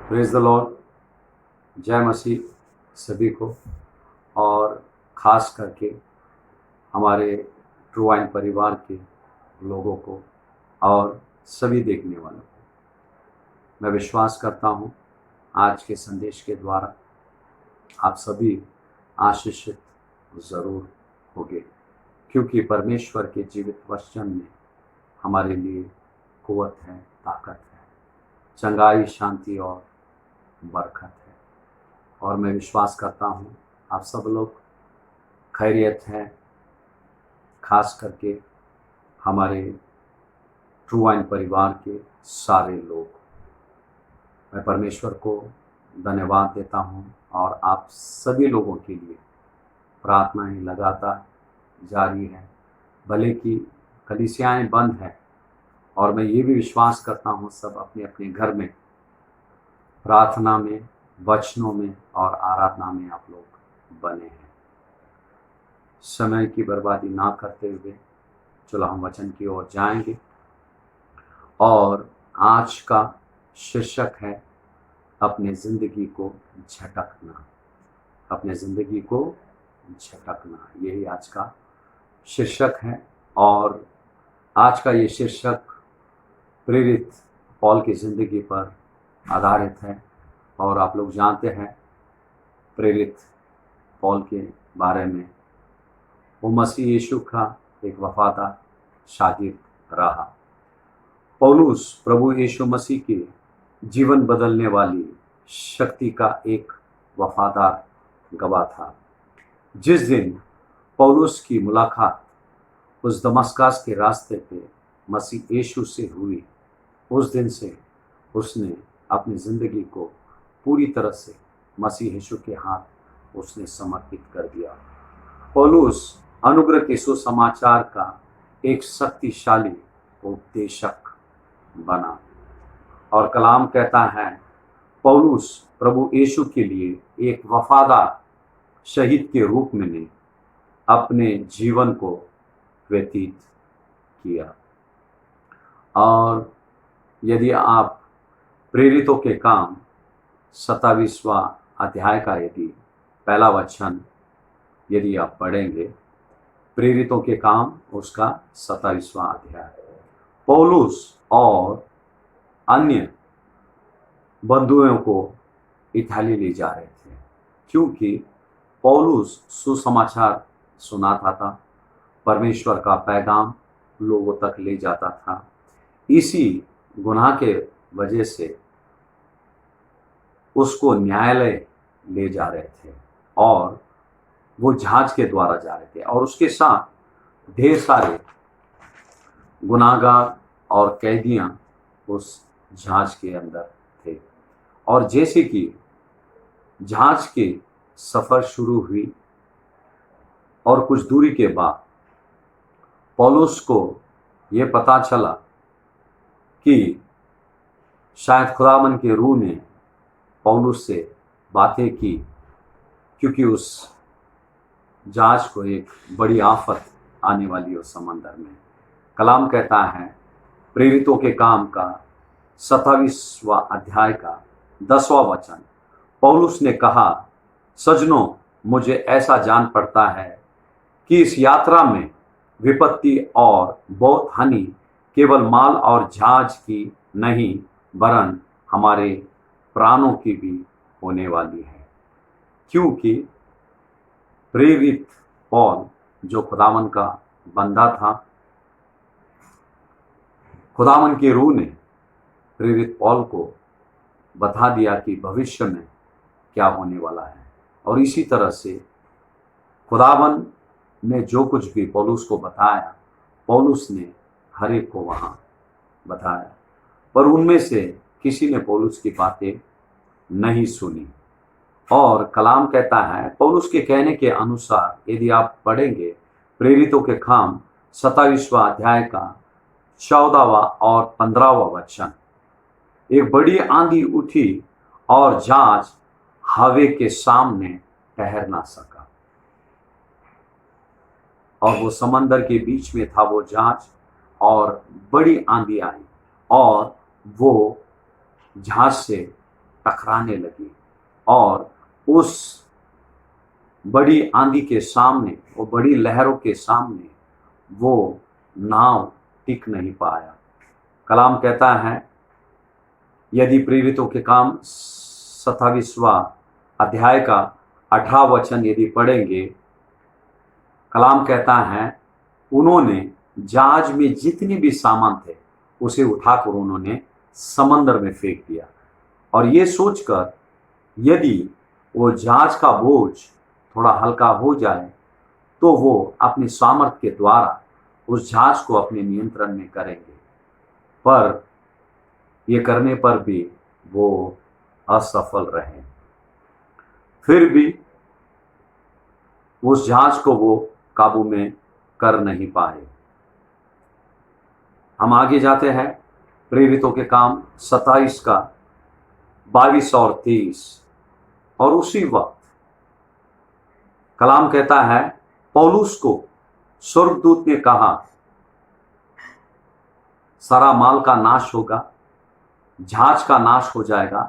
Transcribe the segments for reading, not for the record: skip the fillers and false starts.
Praise the Lord. जय मसीह सभी को, और ख़ास करके हमारे ट्रू वाइन परिवार के लोगों को और सभी देखने वालों को मैं विश्वास करता हूँ आज के संदेश के द्वारा आप सभी आशीषित ज़रूर होंगे, क्योंकि परमेश्वर के जीवित वचन में हमारे लिए कुव्वत है, ताकत है, चंगाई, शांति और बरकत है। और मैं विश्वास करता हूँ आप सब लोग खैरियत हैं। खास करके हमारे ट्रू वाइन परिवार के सारे लोग, मैं परमेश्वर को धन्यवाद देता हूँ और आप सभी लोगों के लिए प्रार्थनाएं लगातार जारी है। भले कि कलीसियाएं बंद हैं, और मैं ये भी विश्वास करता हूँ सब अपने अपने घर में प्रार्थना में, वचनों में और आराधना में आप लोग बने हैं। समय की बर्बादी ना करते हुए चलो हम वचन की ओर जाएंगे। और आज का शीर्षक है अपने ज़िंदगी को झटकना। अपने ज़िंदगी को झटकना, यही आज का शीर्षक है। और आज का ये शीर्षक प्रेरित पौल की ज़िंदगी पर आधारित है। और आप लोग जानते हैं प्रेरित पौल के बारे में, वो मसीह यीशु का एक वफादार शागिर्द रहा। पौलुस प्रभु यीशु मसीह के जीवन बदलने वाली शक्ति का एक वफादार गवाह था। जिस दिन पौलुस की मुलाकात उस दमस्कस के रास्ते पे मसीह यीशु से हुई, उस दिन से उसने अपनी ज़िंदगी को पूरी तरह से मसीह यीशु के हाथ उसने समर्पित कर दिया। पौलुस अनुग्रह के सुसमाचार का एक शक्तिशाली उपदेशक बना। और कलाम कहता है पौलुस प्रभु यीशु के लिए एक वफादार शहीद के रूप में ने अपने जीवन को व्यतीत किया। और यदि आप प्रेरितों के काम 27वां अध्याय का यदि पहला वचन यदि आप पढ़ेंगे, प्रेरितों के काम उसका 27वां अध्याय, पौलुस और अन्य बंधुओं को इताली ले जा रहे थे, क्योंकि पौलुस सुसमाचार सुनाता था, परमेश्वर का पैगाम लोगों तक ले जाता था। इसी गुनाह के वजह से उसको न्यायालय ले जा रहे थे, और वो जहाज के द्वारा जा रहे थे, और उसके साथ ढेर सारे गुनाहगार और कैदियां उस जहाज के अंदर थे। और जैसे कि जहाज के सफ़र शुरू हुई और कुछ दूरी के बाद पौलुस को ये पता चला कि शायद खुदावन के रूह ने पौलुस से बातें की, क्योंकि उस जहाज को एक बड़ी आफत आने वाली उस समंदर में। कलाम कहता है प्रेरितों के काम का 27वां अध्याय का 10वां वचन, पौलुस ने कहा, सज्जनों, मुझे ऐसा जान पड़ता है कि इस यात्रा में विपत्ति और बहुत हानि केवल माल और जहाज की नहीं, वरन हमारे प्राणों की भी होने वाली है। क्योंकि प्रेरित पौल जो खुदावन का बंदा था, खुदावन के रूह ने प्रेरित पौल को बता दिया कि भविष्य में क्या होने वाला है। और इसी तरह से खुदावन ने जो कुछ भी पौलुस को बताया, पौलुस ने हर एक को वहाँ बताया, पर उनमें से किसी ने पौलुस की बातें नहीं सुनी। और कलाम कहता है पौलुस के कहने के अनुसार यदि आप पढ़ेंगे प्रेरितों के काम 27वां अध्याय का 14वां और 15वां वचन, एक बड़ी आंधी उठी और जहाज हवा के सामने ठहर ना सका, और वो समंदर के बीच में था वो जहाज, और बड़ी आंधी आई और वो जहाज से टकराने लगी और उस बड़ी आंधी के सामने, वो बड़ी लहरों के सामने वो नाव टिक नहीं पाया। कलाम कहता है, यदि प्रेरितों के काम 27वां अध्याय का 18 वचन यदि पढ़ेंगे, कलाम कहता है उन्होंने जहाज में जितने भी सामान थे उसे उठाकर उन्होंने समंदर में फेंक दिया, और ये सोचकर यदि वो जहाज का बोझ थोड़ा हल्का हो जाए तो वो अपनी सामर्थ्य के द्वारा उस जहाज को अपने नियंत्रण में करेंगे, पर ये करने पर भी वो असफल रहे। फिर भी उस जहाज को वो काबू में कर नहीं पाए। हम आगे जाते हैं, प्रेरितों के काम 27 का 22 और 23। और उसी वक्त कलाम कहता है, पौलुस को स्वर्गदूत ने कहा, सारा माल का नाश होगा, जहाज का नाश हो जाएगा,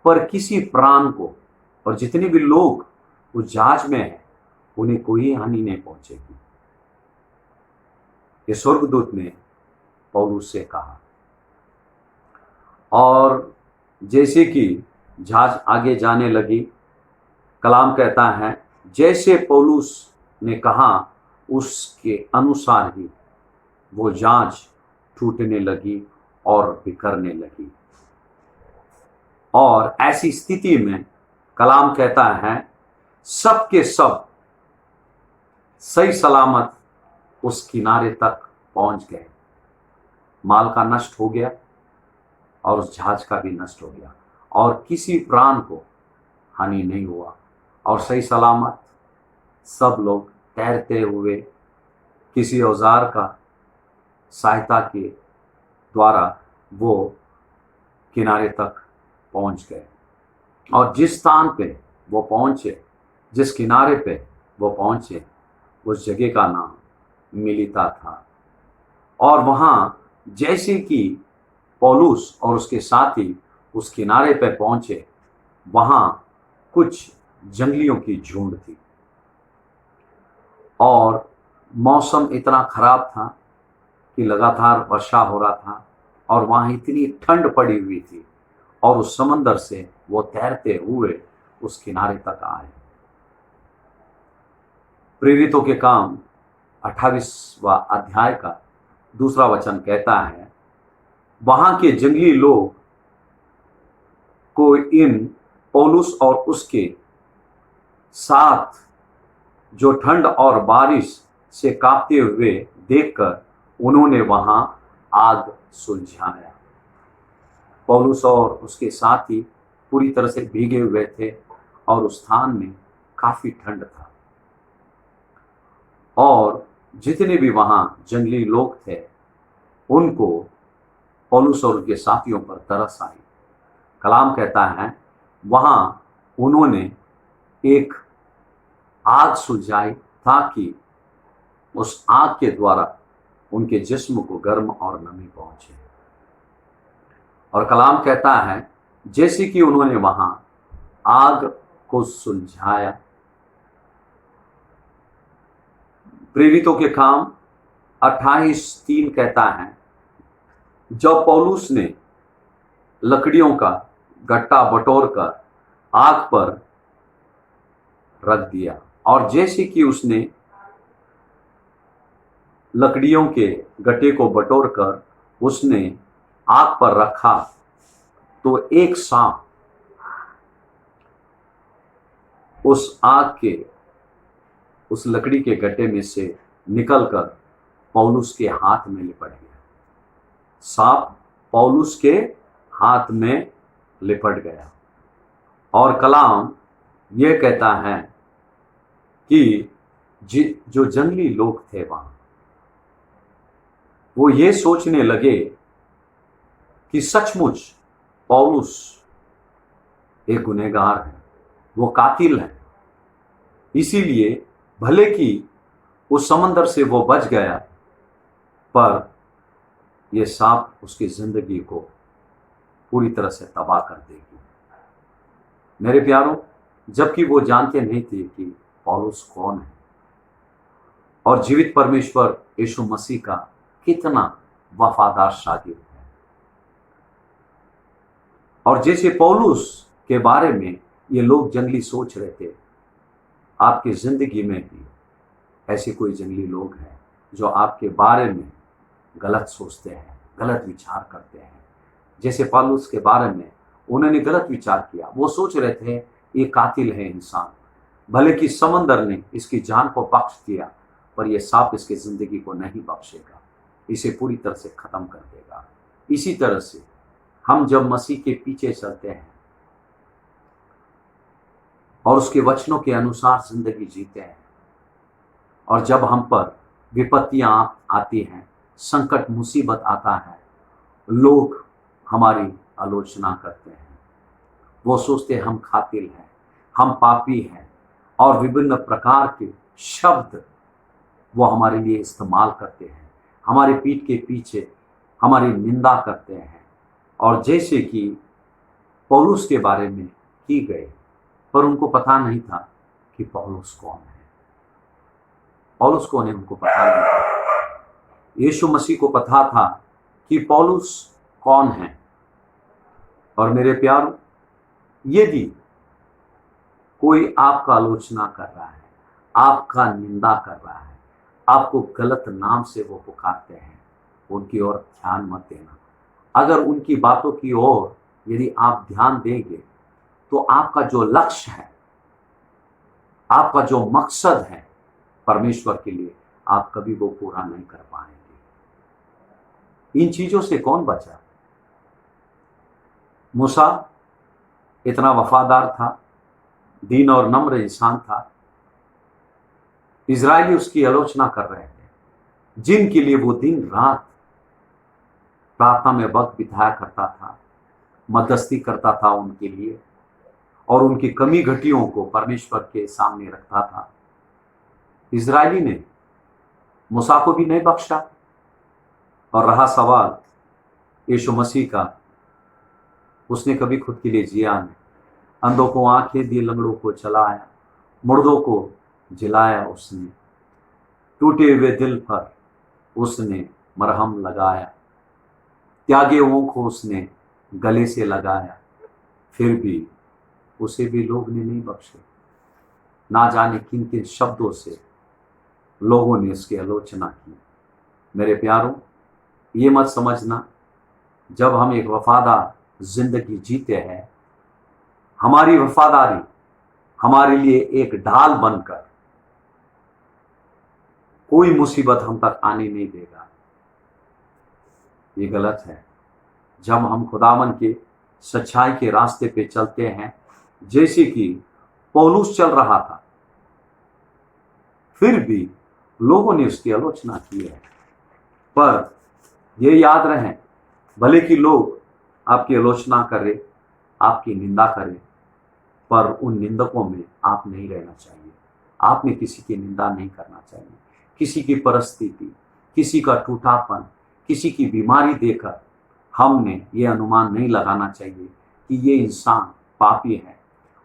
पर किसी प्राण को, और जितने भी लोग उस जहाज में हैं उन्हें कोई हानि नहीं पहुंचेगी। ये स्वर्गदूत ने पौलुस से कहा। और जैसे कि जहाज आगे जाने लगी, कलाम कहता है जैसे पौलुस ने कहा उसके अनुसार ही वो जहाज टूटने लगी और बिखरने लगी। और ऐसी स्थिति में कलाम कहता है सब के सब सही सलामत उस किनारे तक पहुंच गए। माल का नष्ट हो गया और उस जहाज का भी नष्ट हो गया, और किसी प्राण को हानि नहीं हुआ, और सही सलामत सब लोग तैरते हुए किसी औजार का सहायता के द्वारा वो किनारे तक पहुंच गए। और जिस स्थान पे वो पहुंचे, जिस किनारे पे वो पहुंचे, उस जगह का नाम मिलीता था। और वहां जैसे कि पौलुस और उसके साथी उस किनारे पे पहुंचे, वहां कुछ जंगलियों की झुंड थी, और मौसम इतना खराब था कि लगातार वर्षा हो रहा था, और वहां इतनी ठंड पड़ी हुई थी, और उस समंदर से वो तैरते हुए उस किनारे तक आए। प्रेरितों के काम 28वां अध्याय का 2 वचन कहता है, वहां के जंगली लोग को इन पौलुस और उसके साथ जो ठंड और बारिश से कांपते हुए देखकर उन्होंने वहां आग सुलझाया। पौलुस और उसके साथी पूरी तरह से भीगे हुए थे, और उस स्थान में काफी ठंड था, और जितने भी वहां जंगली लोग थे उनको पौलुस और उनके साथियों पर तरस आई। कलाम कहता है वहां उन्होंने एक आग सुलझाई ताकि उस आग के द्वारा उनके जिस्म को गर्म और नमी पहुंचे। और कलाम कहता है जैसे कि उन्होंने वहां आग को सुलझाया। प्रेरितों के काम 28:3 कहता है, जब पौलुस ने लकड़ियों का गट्टा बटोर कर आग पर रख दिया, और जैसे कि उसने लकड़ियों के गट्टे को बटोर कर उसने आग पर रखा, तो एक सांप उस आग के उस लकड़ी के गट्टे में से निकलकर पौलुस के हाथ में लिपट गया। सांप पौलुस के हाथ में लिपट गया। और कलाम यह कहता है कि जो जंगली लोग थे वहां, वो ये सोचने लगे कि सचमुच पौलुस एक गुनहगार है, वो कातिल है, इसीलिए भले कि उस समंदर से वो बच गया, पर यह सांप उसकी जिंदगी को पूरी तरह से तबाह कर देगी। मेरे प्यारों, जबकि वो जानते नहीं थे कि पौलुस कौन है और जीवित परमेश्वर यीशु मसीह का कितना वफादार शागिर्द है। और जैसे पौलुस के बारे में ये लोग जंगली सोच रहे थे, आपकी जिंदगी में भी ऐसे कोई जंगली लोग हैं जो आपके बारे में गलत सोचते हैं, गलत विचार करते हैं। जैसे पौलुस के बारे में उन्होंने गलत विचार किया। वो सोच रहे थे ये कातिल है इंसान, भले कि समंदर ने इसकी जान को बख्श दिया, पर यह सांप इसकी जिंदगी को नहीं बख्शेगा, इसे पूरी तरह से खत्म कर देगा। इसी तरह से हम जब मसीह के पीछे चलते हैं और उसके वचनों के अनुसार जिंदगी जीते हैं, और जब हम पर विपत्तियां आती हैं, संकट मुसीबत आता है, लोग हमारी आलोचना करते हैं, वो सोचते हैं हम कातिल हैं, हम पापी हैं, और विभिन्न प्रकार के शब्द वो हमारे लिए इस्तेमाल करते हैं, हमारे पीठ के पीछे हमारी निंदा करते हैं। और जैसे कि पौलुस के बारे में की गई, पर उनको पता नहीं था कि पौलुस कौन है। पौलुस कौन है उनको पता नहीं था। यीशु मसीह को पता था कि पौलुस कौन है। और मेरे प्यारों, यदि कोई आपका आलोचना कर रहा है, आपका निंदा कर रहा है, आपको गलत नाम से वो पुकारते हैं, उनकी ओर ध्यान मत देना। अगर उनकी बातों की ओर यदि आप ध्यान देंगे तो आपका जो लक्ष्य है, आपका जो मकसद है परमेश्वर के लिए, आप कभी वो पूरा नहीं कर पाएंगे। इन चीजों से कौन बचा? मूसा इतना वफादार था, दीन और नम्र इंसान था। इजरायली उसकी आलोचना कर रहे थे, जिनके लिए वो दिन रात प्रार्थना में वक्त बिताया करता था, मध्यस्थी करता था उनके लिए, और उनकी कमी घटियों को परमेश्वर के सामने रखता था। इजरायली ने मूसा को भी नहीं बख्शा। और रहा सवाल यीशु मसीह का, उसने कभी खुद के लिए जिया नहीं। अंधों को आंखें दी, लंगड़ों को चलाया, मुर्दों को जिलाया उसने, टूटे हुए दिल पर उसने मरहम लगाया, त्यागे को उसने गले से लगाया, फिर भी उसे भी लोग ने नहीं बख्शे। ना जाने किन किन शब्दों से लोगों ने उसकी आलोचना की। मेरे प्यारों, ये मत समझना जब हम एक वफादार जिंदगी जीते हैं, हमारी वफादारी हमारे लिए एक ढाल बनकर कोई मुसीबत हम तक आने नहीं देगा। ये गलत है। जब हम खुदावन के सच्चाई के रास्ते पे चलते हैं, जैसे कि पौलुस चल रहा था, फिर भी लोगों ने उसकी आलोचना की है, पर यह याद रहे, भले कि लोग आपकी आलोचना करें, आपकी निंदा करें, पर उन निंदकों में आप नहीं रहना चाहिए। आपने किसी की निंदा नहीं करना चाहिए। किसी की परिस्थिति, किसी का टूटापन, किसी की बीमारी देखकर हमने ये अनुमान नहीं लगाना चाहिए कि ये इंसान पापी है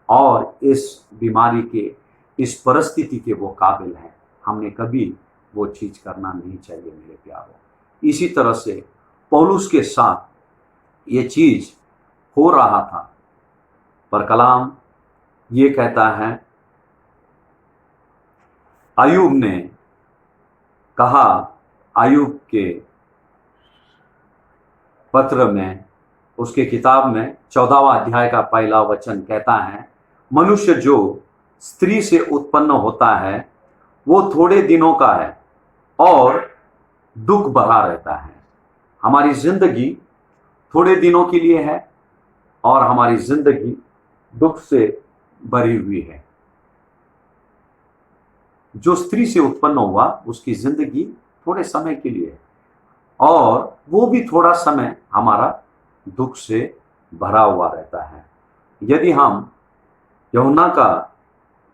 और इस बीमारी के, इस परिस्थिति के वो काबिल है। हमने कभी वो चीज करना नहीं चाहिए मेरे प्यारों। इसी तरह से पौलुस के साथ ये चीज हो रहा था, पर कलाम ये कहता है, अय्यूब ने कहा, अय्यूब के पत्र में, उसके किताब में 14वां अध्याय का पहला वचन कहता है, मनुष्य जो स्त्री से उत्पन्न होता है वो थोड़े दिनों का है और दुख भरा रहता है। हमारी जिंदगी थोड़े दिनों के लिए है और हमारी जिंदगी दुख से भरी हुई है। जो स्त्री से उत्पन्न हुआ उसकी जिंदगी थोड़े समय के लिए है, और वो भी थोड़ा समय हमारा दुख से भरा हुआ रहता है। यदि हम यूहन्ना का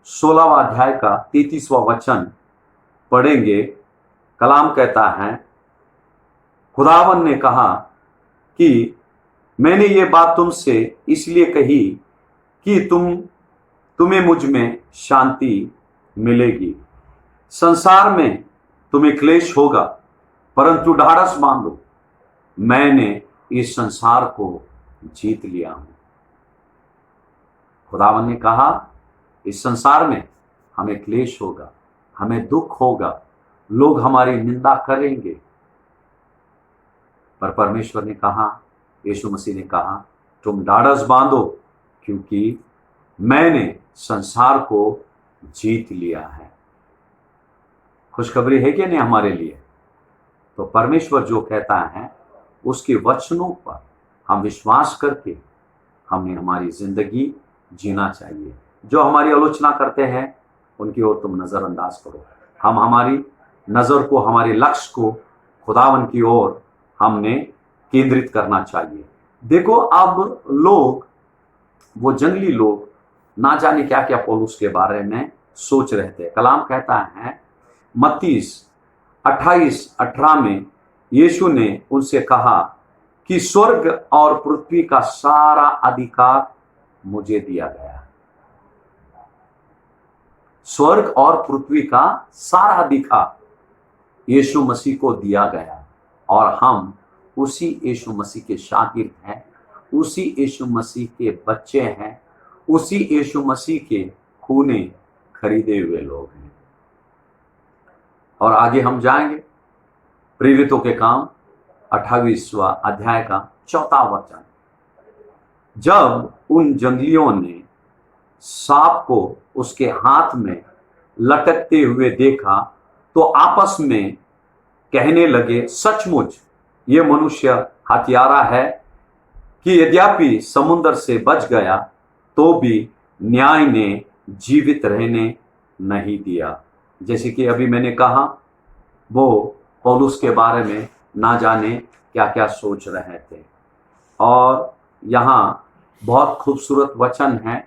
16वां अध्याय का 33वां वचन पढ़ेंगे, कलाम कहता है, खुदावन ने कहा कि मैंने ये बात तुमसे इसलिए कही कि तुम्हें मुझ में शांति मिलेगी। संसार में तुम्हें क्लेश होगा, परंतु ढाढ़स बांधो, मैंने इस संसार को जीत लिया हूं। खुदावन ने कहा इस संसार में हमें क्लेश होगा, हमें दुख होगा, लोग हमारी निंदा करेंगे, पर परमेश्वर ने कहा, यीशु मसीह ने कहा, तुम ढाढ़स बांधो क्योंकि मैंने संसार को जीत लिया है। खुशखबरी है कि नहीं हमारे लिए? तो परमेश्वर जो कहता है उसके वचनों पर हम विश्वास करके हमने हमारी जिंदगी जीना चाहिए। जो हमारी आलोचना करते हैं उनकी ओर तुम नजरअंदाज करो। हम हमारी नजर को, हमारे लक्ष्य को खुदावन की ओर हमने केंद्रित करना चाहिए। देखो, अब लोग, वो जंगली लोग ना जाने क्या क्या पौलुस के बारे में सोच रहे थे। कलाम कहता है मत्ती 28:18 में यीशु ने उनसे कहा कि स्वर्ग और पृथ्वी का सारा अधिकार मुझे दिया गया। स्वर्ग और पृथ्वी का सारा अधिकार यीशु मसीह को दिया गया और हम उसी यीशु मसीह के शागिर्द हैं, उसी यीशु मसीह के बच्चे हैं, उसी यीशु मसीह के खूने खरीदे हुए लोग हैं। और आगे हम जाएंगे प्रेरितों के काम 28वां अध्याय का 4वां वचन। जब उन जंगलियों ने सांप को उसके हाथ में लटकते हुए देखा तो आपस में कहने लगे, सचमुच ये मनुष्य हत्यारा है कि यद्यपि समुद्र से बच गया तो भी न्याय ने जीवित रहने नहीं दिया। जैसे कि अभी मैंने कहा, वो पौलुस के बारे में ना जाने क्या क्या सोच रहे थे। और यहाँ बहुत खूबसूरत वचन है।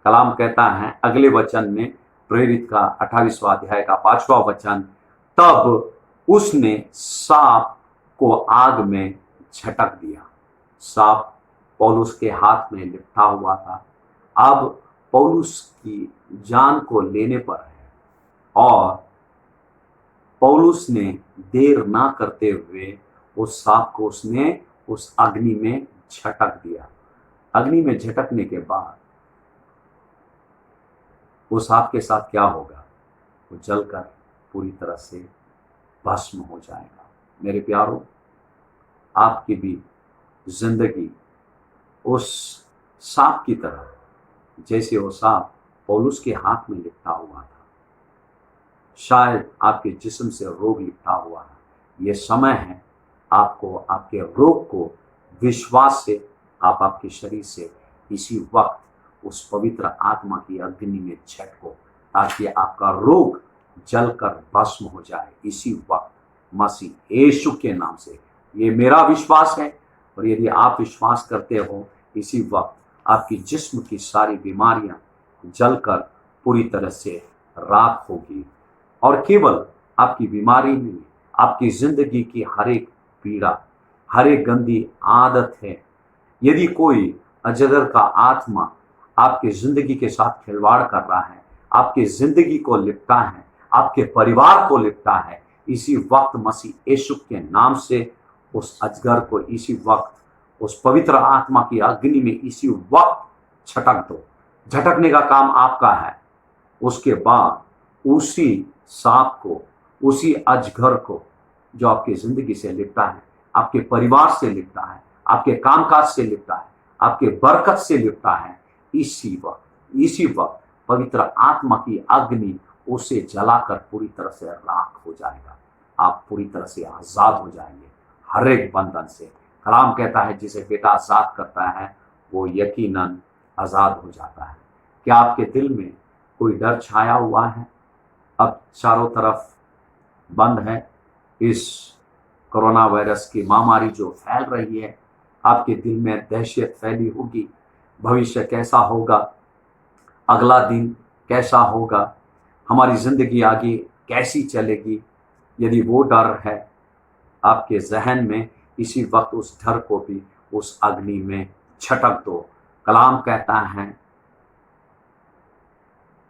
कलाम कहता है अगले वचन में, प्रेरित का 28वां अध्याय का 5वां वचन, तब उसने सांप को आग में झटक दिया। सांप पौलुस के हाथ में लिपटा हुआ था, अब पौलुस की जान को लेने पर है और पौलुस ने देर ना करते हुए उस सांप को उसने उस अग्नि में झटक दिया। अग्नि में झटकने के बाद उस सांप के साथ क्या होगा? वो जलकर पूरी तरह से भस्म हो जाएगा। मेरे प्यारों, आपकी भी जिंदगी उस सांप की तरह, जैसे वो सांप पौलुस के हाथ में लिपटा हुआ था, शायद आपके जिस्म से रोग लिपटा हुआ है। ये समय है आपको आपके रोग को विश्वास से आप आपके शरीर से इसी वक्त उस पवित्र आत्मा की अग्नि में झटको, ताकि आपका रोग जलकर भस्म हो जाए इसी वक्त, मसीह यीशु के नाम से। ये मेरा विश्वास है और यदि आप विश्वास करते हो, इसी वक्त आपकी जिस्म की सारी बीमारियां जलकर पूरी तरह से राख होगी। और केवल आपकी बीमारी नहीं, आपकी जिंदगी की हर एक पीड़ा, हर एक गंदी आदत है, यदि कोई अजगर का आत्मा आपकी जिंदगी के साथ खिलवाड़ कर रहा है, आपकी जिंदगी को लिपटा है, आपके परिवार को लिपटा है, इसी वक्त मसीह यीशु के नाम से उस अजगर को इसी वक्त उस पवित्र आत्मा की अग्नि में इसी वक्त झटक दो। झटकने का काम आपका है। उसके बाद उसी सांप को, उसी अजगर को जो आपकी जिंदगी से लिपटा है, आपके परिवार से लिपटा है, आपके कामकाज से लिपटा है, आपके बरकत से लिपटा है, इसी वक्त पवित्र आत्मा की अग्नि उसे जलाकर पूरी तरह से राख हो जाएगा। आप पूरी तरह से आजाद हो जाएंगे हर एक बंधन से। कलाम कहता है जिसे बेटा आजाद करता है वो यकीनन आजाद हो जाता है। क्या आपके दिल में कोई डर छाया हुआ है? अब चारों तरफ बंद है इस कोरोना वायरस की महामारी जो फैल रही है, आपके दिल में दहशत फैली होगी। भविष्य कैसा होगा, अगला दिन कैसा होगा, हमारी जिंदगी आगे कैसी चलेगी, यदि वो डर है आपके जहन में, इसी वक्त उस डर को भी उस अग्नि में झटक दो। कलाम कहता है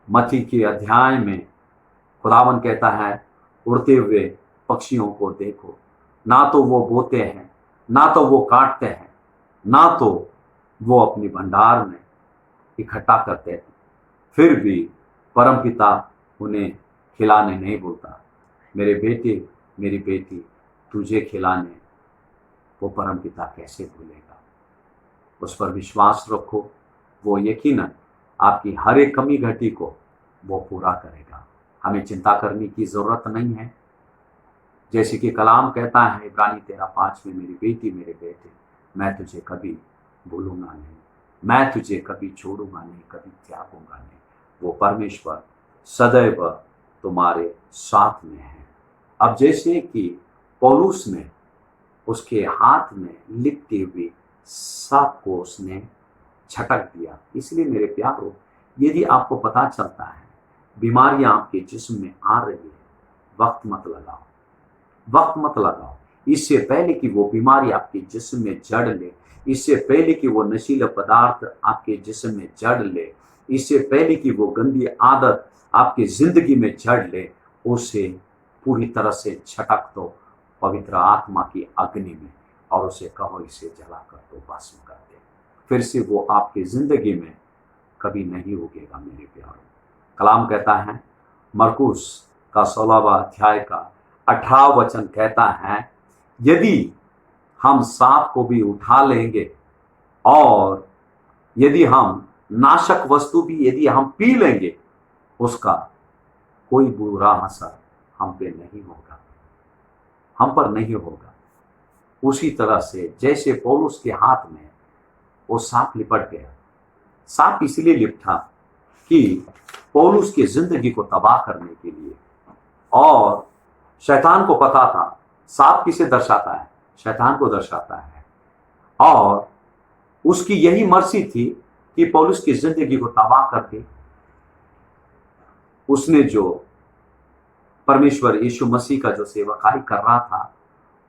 मत्ती के अध्याय में खुदावन कहता है, उड़ते हुए पक्षियों को देखो, ना तो वो बोते हैं, ना तो वो काटते हैं, ना तो वो अपनी भंडार में इकट्ठा करते हैं, फिर भी परमपिता उन्हें खिलाने नहीं भूलता। मेरे बेटे, मेरी बेटी, तुझे खिलाने वो परमपिता कैसे भूलेगा। उस पर विश्वास रखो, वो यकीनन आपकी हर एक कमी घटी को वो पूरा करेगा। हमें चिंता करने की जरूरत नहीं है। जैसे कि कलाम कहता है इब्रानी 13:5 में, मेरी बेटी, मेरे बेटे, मैं तुझे कभी भूलूंगा नहीं, मैं तुझे कभी छोड़ूंगा नहीं, कभी त्यागूंगा नहीं। वो परमेश्वर सदैव तुम्हारे साथ में है। अब जैसे कि पौलुस ने उसके हाथ में लिपटी हुई सांप को उसने झटक दिया, इसलिए मेरे प्यारो, यदि आपको पता चलता है बीमारियां आपके जिस्म में आ रही है, वक्त मत लगाओ, वक्त मत लगाओ। इससे पहले कि वो बीमारी आपके जिस्म में जड़ ले, इससे पहले कि वो नशीला पदार्थ आपके जिस्म में जड़ ले, इससे पहले कि वो गंदी आदत आपकी जिंदगी में जड़ ले, उसे पूरी तरह से झटक दो पवित्र आत्मा की अग्नि में और उसे कहो, इसे जला कर दो, भस्म कर दे। फिर से वो आपकी जिंदगी में कभी नहीं उगेगा। मेरे प्यारों, कलाम कहता है मरकुस का 16वां अध्याय का 18 वचन कहता है, यदि हम सांप को भी उठा लेंगे और यदि हम नाशक वस्तु भी यदि हम पी लेंगे, उसका कोई बुरा असर हम पे नहीं होगा, हम पर नहीं होगा। उसी तरह से जैसे पौलुस के हाथ में वो सांप लिपट गया, सांप इसलिए लिपटा कि पौलुस की जिंदगी को तबाह करने के लिए, और शैतान को पता था सांप किसे दर्शाता है, शैतान को दर्शाता है, और उसकी यही मर्जी थी कि पौलुस की जिंदगी को तबाह करके उसने जो परमेश्वर यीशु मसीह का जो सेवकाई कर रहा था,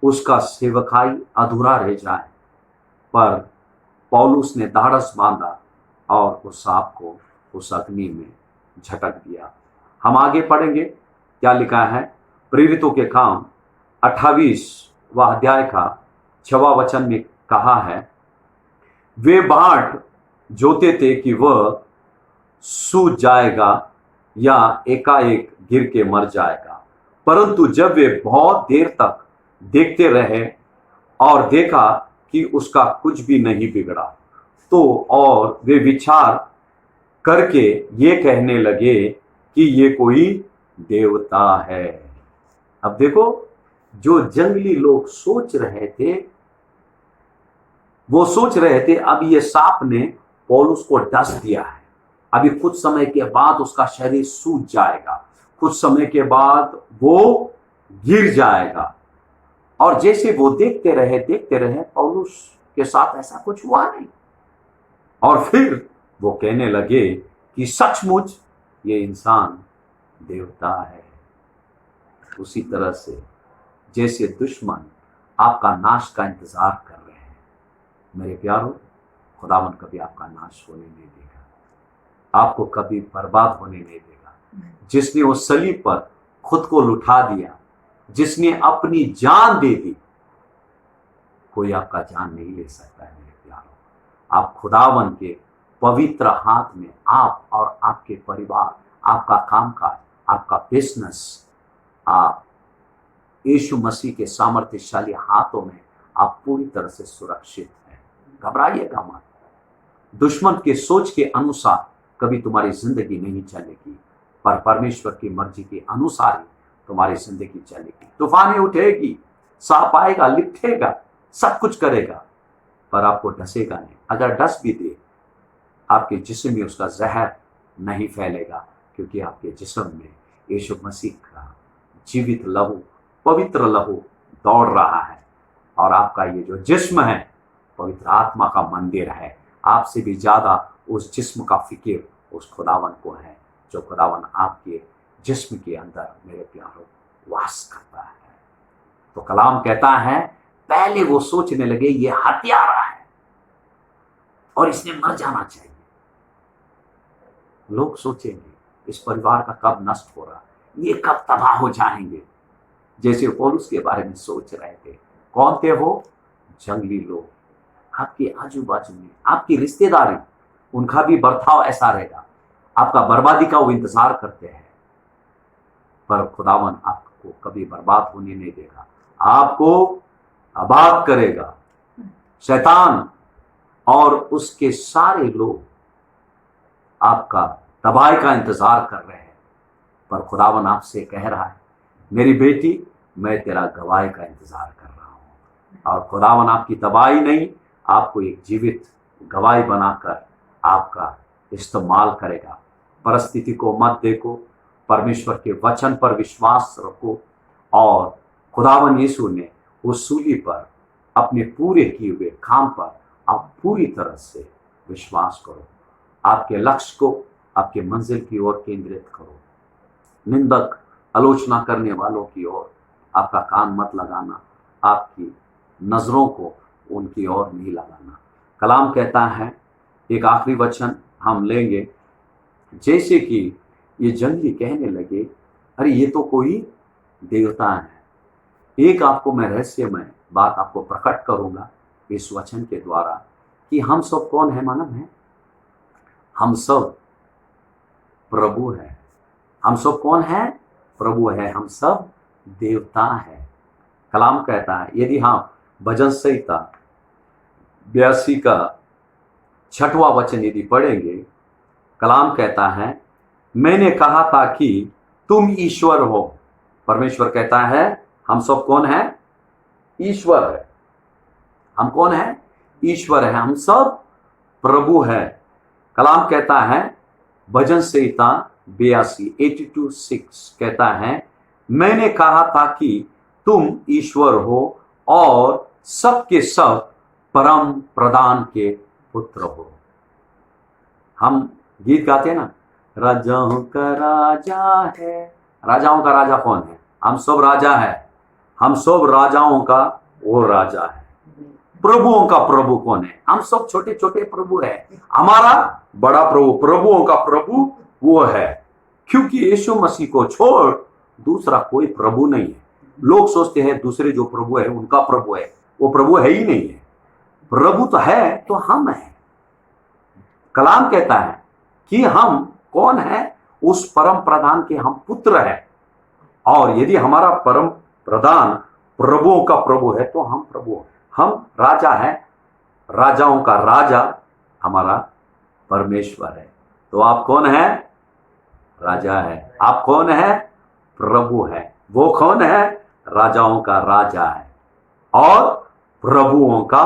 उसका सेवकाई अधूरा रह जाए। पर पौलुस ने धाड़स बांधा और उस सांप को उस अग्नि में झटक दिया। हम आगे पढ़ेंगे क्या लिखा है। प्रेरितों के काम 28वां अध्याय का 6वां वचन में कहा है, वे बाट जोते थे कि वह सूझ जाएगा या एकाएक गिर के मर जाएगा, परंतु जब वे बहुत देर तक देखते रहे और देखा कि उसका कुछ भी नहीं बिगड़ा, तो और वे विचार करके ये कहने लगे कि ये कोई देवता है। अब देखो, जो जंगली लोग सोच रहे थे, वो सोच रहे थे अब ये सांप ने पौलुस को डस दिया है, अभी कुछ समय के बाद उसका शरीर सूज जाएगा, कुछ समय के बाद वो गिर जाएगा। और जैसे वो देखते रहे पौलुस के साथ ऐसा कुछ हुआ नहीं, और फिर वो कहने लगे कि सचमुच ये इंसान देवता है। उसी तरह से जैसे दुश्मन आपका नाश का इंतजार कर रहे हैं, मेरे प्यारों, खुदावन कभी आपका नाश होने नहीं देगा, आपको कभी बर्बाद होने नहीं देगा। जिसने वो सलीब पर खुद को लुटा दिया, जिसने अपनी जान दे दी, कोई आपका जान नहीं ले सकता है। मेरे प्यारों, आप खुदावन के पवित्र हाथ में, आप और आपके परिवार, आपका कामकाज, आपका बिजनेस, आप यीशु मसीह के सामर्थ्यशाली हाथों में आप पूरी तरह से सुरक्षित हैं। घबराइएगा मत। दुश्मन के सोच के अनुसार कभी तुम्हारी जिंदगी नहीं चलेगी, पर परमेश्वर की मर्जी के अनुसार ही तुम्हारी जिंदगी चलेगी। तूफानें उठेगी, सांप आएगा, लिपटेगा, सब कुछ करेगा, पर आपको डसेगा नहीं। अगर डस भी दे, आपके जिस्म में उसका जहर नहीं फैलेगा, क्योंकि आपके जिस्म में यीशु मसीह का जीवित लहू, पवित्र लहू दौड़ रहा है, और आपका ये जो जिस्म है पवित्र आत्मा का मंदिर है। आपसे भी ज्यादा उस जिस्म का फिक्र उस खुदावन को है, जो खुदावन आपके जिस्म के अंदर, मेरे प्यारों, वास करता है। तो कलाम कहता है, पहले वो सोचने लगे ये हत्यारा है और इसने मर जाना चाहिए। लोग सोचेंगे, इस परिवार का कब नष्ट हो रहा, ये कब तबाह हो जाएंगे। जैसे पौलुस के बारे में सोच रहे थे। कौन थे वो? जंगली लोग, आपके आजू बाजू में, आपकी रिश्तेदारी, उनका भी बर्ताव ऐसा रहेगा, आपका बर्बादी का वो इंतजार करते हैं। पर खुदावन आपको कभी बर्बाद होने नहीं देगा, आपको आबाद करेगा। शैतान और उसके सारे लोग आपका तबाही का इंतजार कर रहे हैं, पर खुदावन आपसे कह रहा है, मेरी बेटी, मैं तेरा गवाही का इंतजार कर रहा हूं। और खुदावन आपकी तबाही नहीं, आपको एक जीवित गवाही बनाकर आपका इस्तेमाल करेगा। परिस्थिति को मत देखो, परमेश्वर के वचन पर विश्वास रखो, और खुदावन यीशु ने उस सूली पर अपने पूरे किए हुए काम पर आप पूरी तरह से विश्वास करो। आपके लक्ष्य को आपके मंजिल की ओर केंद्रित करो। निंदक, आलोचना करने वालों की ओर आपका कान मत लगाना, आपकी नजरों को उनकी ओर नहीं लगाना। कलाम कहता है, एक आखिरी वचन हम लेंगे, जैसे कि ये जंगली कहने लगे, अरे ये तो कोई देवता है। एक आपको मैं रहस्यमय बात आपको प्रकट करूंगा इस वचन के द्वारा, कि हम सब कौन है मालूम है? हम सब प्रभु है। हम सब कौन है? प्रभु है। हम सब देवता है। कलाम कहता है, यदि हम भजन संहिता 82 का 6वां वचन यदि पढ़ेंगे, कलाम कहता है, मैंने कहा था कि तुम ईश्वर हो। परमेश्वर कहता है, हम सब कौन है? ईश्वर है। हम कौन है? ईश्वर है। हम सब प्रभु है। कलाम कहता है, भजन संहिता 82 82:6 कहता है, मैंने कहा था कि तुम ईश्वर हो और सबके सब परम प्रधान के पुत्र हो। हम गीत गाते हैं ना, राजाओं का राजा है। राजाओं का राजा कौन है? हम सब राजा है। हम सब राजाओं का वो राजा है। प्रभुओं का प्रभु कौन है? हम सब छोटे छोटे प्रभु है। हमारा बड़ा प्रभु, प्रभुओं का प्रभु वो है, क्योंकि यीशु मसीह को छोड़ दूसरा कोई प्रभु नहीं है। लोग सोचते हैं दूसरे जो प्रभु है उनका प्रभु है, वो प्रभु है ही नहीं है। प्रभु तो है तो हम हैं। कलाम कहता है कि हम कौन है? उस परम प्रधान के हम पुत्र हैं। और यदि हमारा परम प्रधान प्रभुओं का प्रभु है तो हम प्रभु हैं। हम राजा हैं, राजाओं का राजा हमारा परमेश्वर है। तो आप कौन है? राजा है। आप कौन है? प्रभु है। वो कौन है? राजाओं का राजा है और प्रभुओं का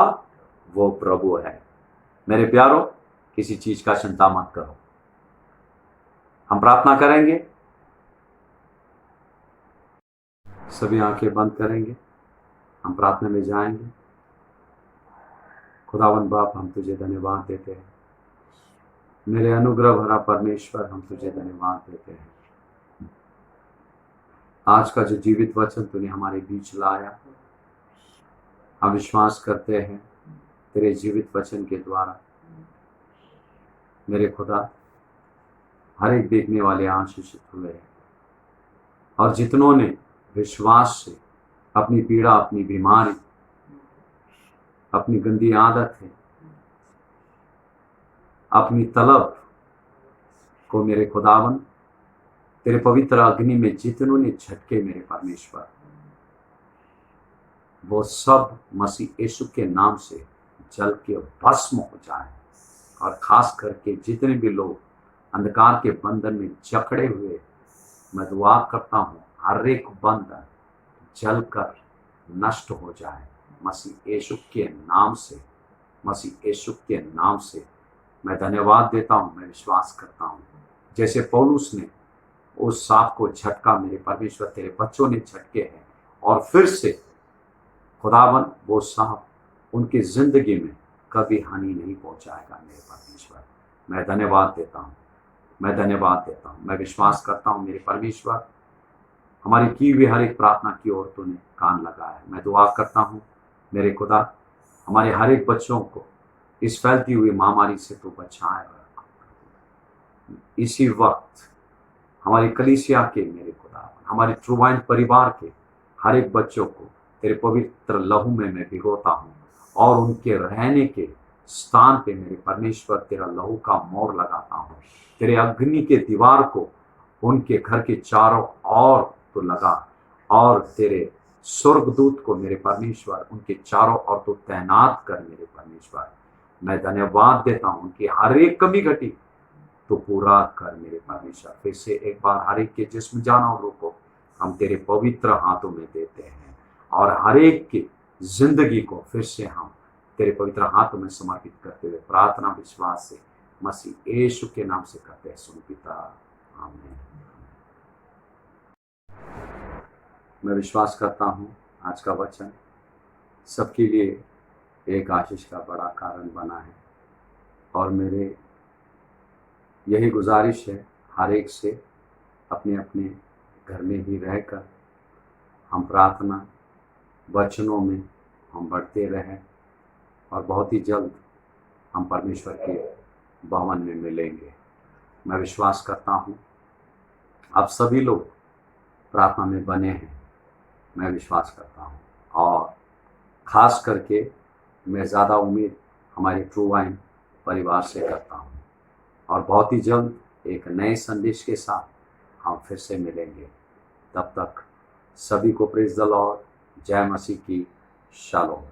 वो प्रभु है। मेरे प्यारो, किसी चीज का चिंता मत करो। हम प्रार्थना करेंगे, सभी आंखें बंद करेंगे, हम प्रार्थना में जाएंगे। खुदावन बाप, हम तुझे धन्यवाद देते हैं। मेरे अनुग्रह भरा परमेश्वर, हम तुझे धन्यवाद देते हैं। आज का जो जीवित वचन तूने हमारे बीच लाया, हम विश्वास करते हैं तेरे जीवित वचन के द्वारा मेरे खुदा हर एक देखने वाले आशीषित हुए हैं। और जितनों ने विश्वास से अपनी पीड़ा, अपनी बीमारी, अपनी गंदी आदत है, अपनी तलब को मेरे खुदावन तेरे पवित्र अग्नि में जितनों ने झटके मेरे परमेश्वर, वो सब मसीह यीशु के नाम से जल के भस्म हो जाए। और खास करके जितने भी लोग अंधकार के बंधन में जकड़े हुए, मैं दुआ करता हूँ हर एक बंधन जलकर नष्ट हो जाए मसीह यीशु के नाम से। मसीह यीशु के नाम से मैं धन्यवाद देता हूँ। मैं विश्वास करता हूँ जैसे पौलुस ने उस सांप को झटका, मेरे परमेश्वर तेरे बच्चों ने झटके हैं और फिर से खुदावन वो सांप उनकी जिंदगी में कभी हानि नहीं पहुंचाएगा। मेरे परमेश्वर, मैं धन्यवाद देता हूँ, मैं धन्यवाद देता हूँ। मैं विश्वास करता हूँ मेरे परमेश्वर, हमारी की हुई हर एक प्रार्थना की ओर तूने कान लगाया है। मैं दुआ करता हूँ मेरे खुदा, हमारे हर एक बच्चों को इस फैलती हुई महामारी से तू बचाए। इसी वक्त हमारी कलीसिया के मेरे खुदावन, हमारे ट्रू वाइन परिवार के हर एक बच्चों को तेरे पवित्र लहू में मैं भिगोता हूँ और उनके रहने के स्थान पे मेरे परमेश्वर तेरा लहू का मोहर लगाता हूँ। तेरे अग्नि के दीवार को उनके घर के चारों ओर तो लगा, और तेरे स्वर्गदूत को मेरे परमेश्वर उनके चारों ओर तो तैनात कर मेरे परमेश्वर। मैं धन्यवाद देता हूँ उनकी हर एक कमी घटी तो पूरा कर मेरे परमेश्वर। फिर से एक बार हर एक के जिस्म जानवरों को हम तेरे पवित्र हाथों में देते हैं, और हर एक की जिंदगी को फिर से हम तेरे पवित्र हाथों में समर्पित करते हुए प्रार्थना विश्वास से मसीह यीशु के नाम से करते हैं, सुन पिता, आमीन। मैं विश्वास करता हूँ आज का वचन सबके लिए एक आशीष का बड़ा कारण बना है, और मेरे यही गुजारिश है हर एक से अपने अपने घर में ही रहकर हम प्रार्थना वचनों में हम बढ़ते रहें, और बहुत ही जल्द हम परमेश्वर के भवन में मिलेंगे। मैं विश्वास करता हूँ आप सभी लोग प्रार्थना में बने हैं, मैं विश्वास करता हूँ, और ख़ास करके मैं ज़्यादा उम्मीद हमारे ट्रू वाइन परिवार से करता हूँ, और बहुत ही जल्द एक नए संदेश के साथ हम फिर से मिलेंगे। तब तक सभी को प्रेज़ द लॉर्ड, जय मसीह की, शालोम।